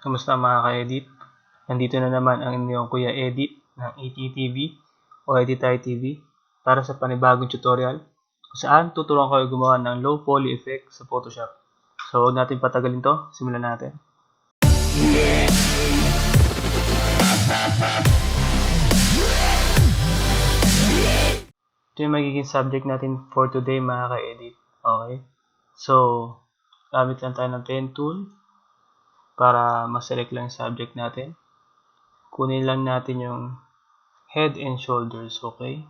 Kamusta mga ka-edit? Nandito na naman ang inyong Kuya Edit ng ETTv o ETTv para sa panibagong tutorial kung saan tuturuan kayo gumawa ng low poly effect sa Photoshop. So huwag natin patagalin to, simulan natin. Ito yung magiging subject natin for today mga ka-edit. Okay? So, gamit lang tayo ng pen tool para ma-select lang yung subject natin. Kunin lang natin yung head and shoulders, okay?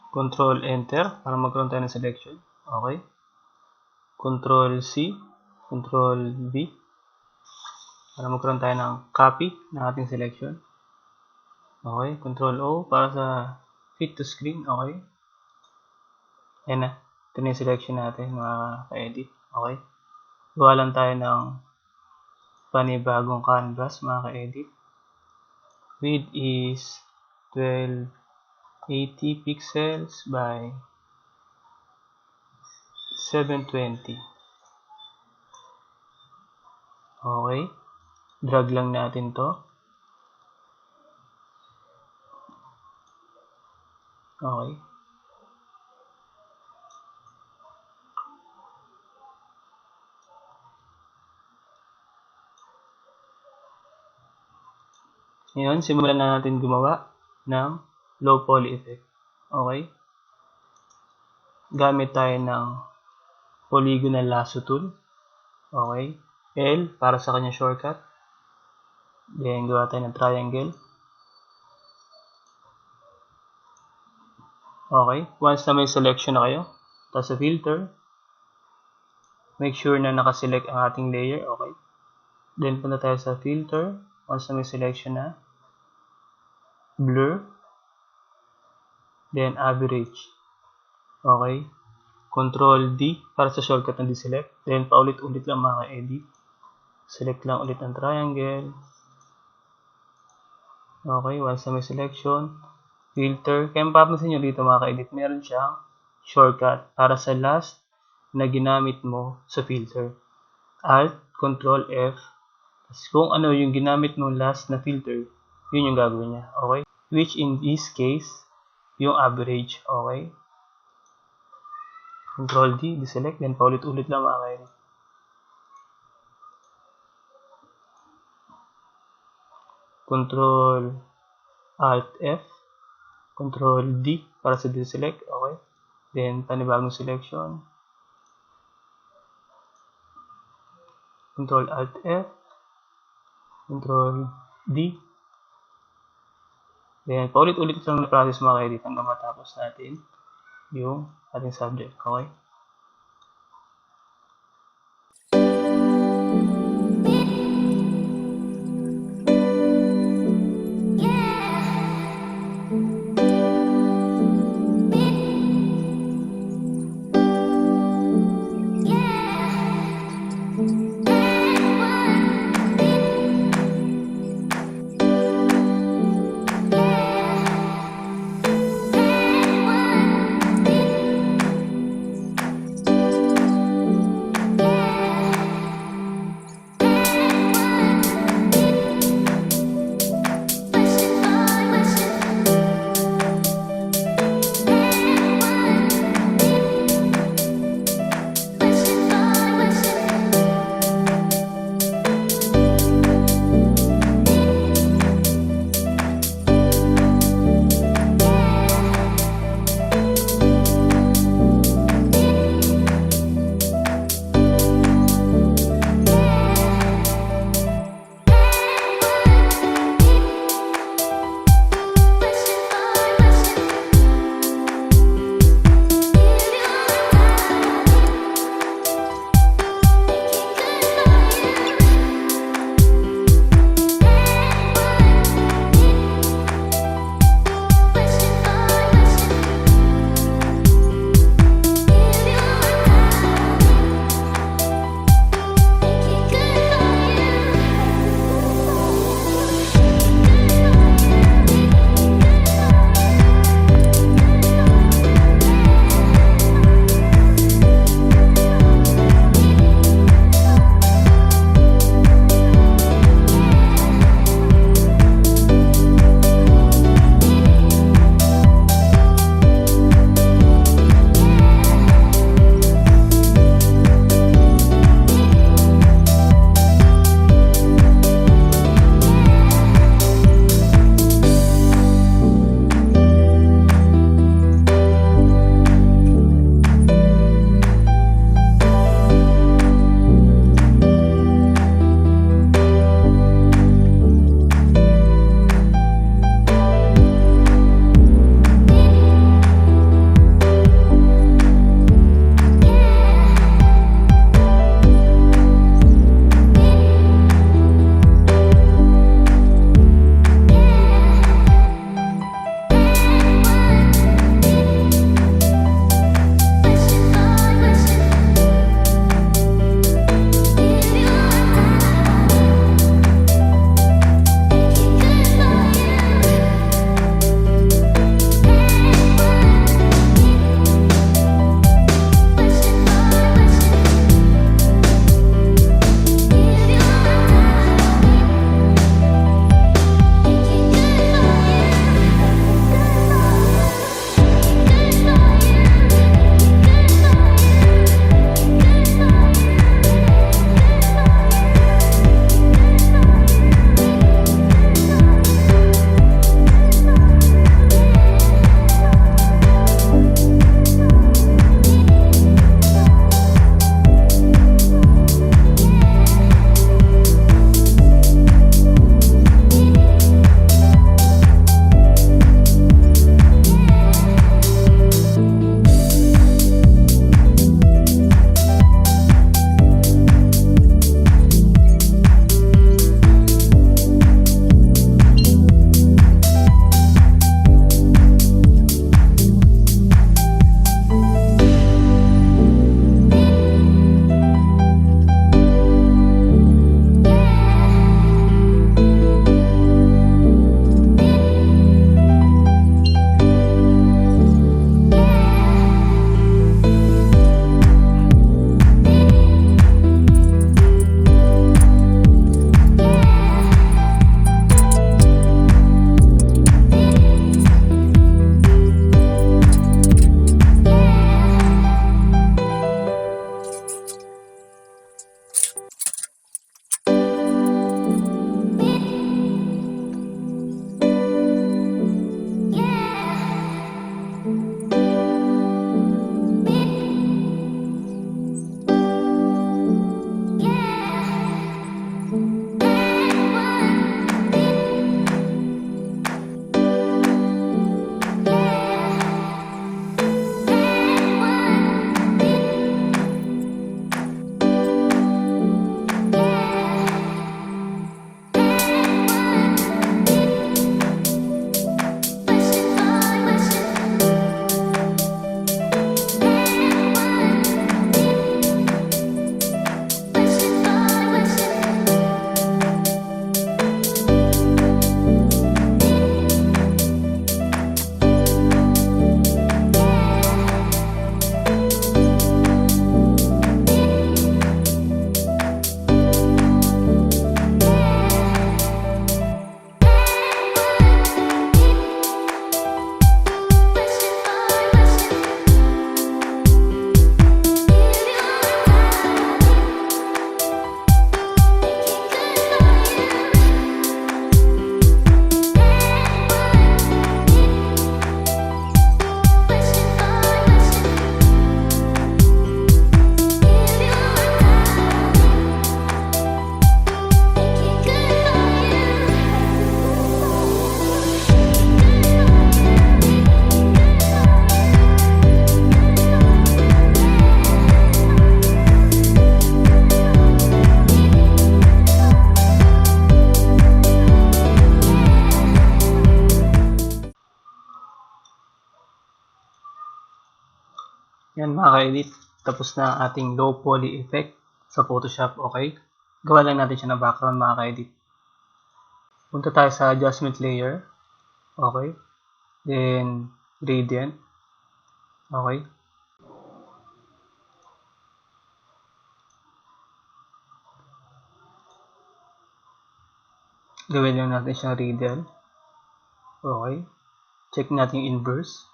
Control Enter para magkaroon tayo ng selection. Okay. Control C, Control V para magkaroon tayo ng copy ng ating selection. Okay. Control O para sa fit to screen. Okay. Ayan na. Ito na yung selection natin mga ka-edit. Okay. Gawa lang tayo ng panibagong canvas mga ka-edit. Width is 1280 pixels by 720. Okay. Drag lang natin to. Okay. Ngayon, simulan na natin gumawa ng low poly effect. Okay. Gamit tayo ng polygonal lasso tool. Okay. L para sa kanyang shortcut. Then, gawa tayo ng triangle. Okay. Once na may selection na kayo, tapos sa filter, make sure na nakaselect ang ating layer. Okay. Then, punta tayo sa filter. Once na may selection na, blur. Then, average. Okay. Control D para sa shortcut ng deselect. Then, paulit-ulit lang mga ka-edit. Select lang ulit ang triangle. Okay, once na may selection, filter. Kaya mapapansin nyo dito mga ka-edit, meron siyang shortcut para sa last na ginamit mo sa filter. Alt, Control F. Tapos kung ano yung ginamit mo last na filter, yun yung gagawin niya. Okay? Which in this case, yung average. Okay? Control D, deselect. Then paulit-ulit lang mga ka-edit. Control Alt F, Control D para sa deselect, okay. Then panibagong selection. Control Alt F, Control D. Then paulit-ulit lang na process mga ka-edit hanggang matapos natin yung ating subject, okay. Yan mga ka-edit. Tapos na ang ating low poly effect sa Photoshop. Okay. Gawa lang natin siya ng background mga ka-edit. Punta tayo sa adjustment layer. Okay. Then gradient. Okay. Gawin lang natin siyang radial. Okay. Check natin yung inverse.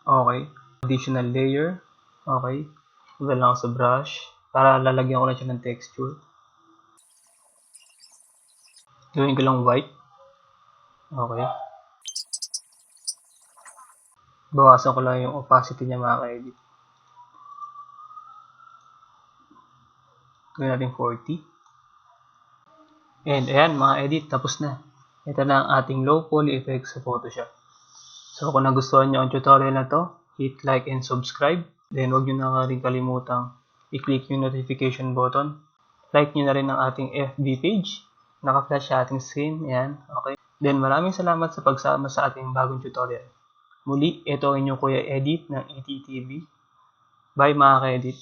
Okay. Additional layer. Okay. Iba lang ako sa brush. Para lalagyan ko na siya ng texture. Gawin ko lang white. Okay. Bawasan ko lang yung opacity niya mga ka-edit. Gawin natin 40. And ayan mga edit, tapos na. Ito na ang ating low poly effect sa Photoshop. So kung nagustuhan nyo ang tutorial na to, hit like and subscribe. Then huwag nyo na rin kalimutang i-click yung notification button. Like nyo na rin ang ating FB page. Naka-flash sa ating screen. Ayan, okay. Then maraming salamat sa pagsama sa ating bagong tutorial. Muli, ito ang inyong Kuya Edit ng ETTv. Bye mga ka-edit.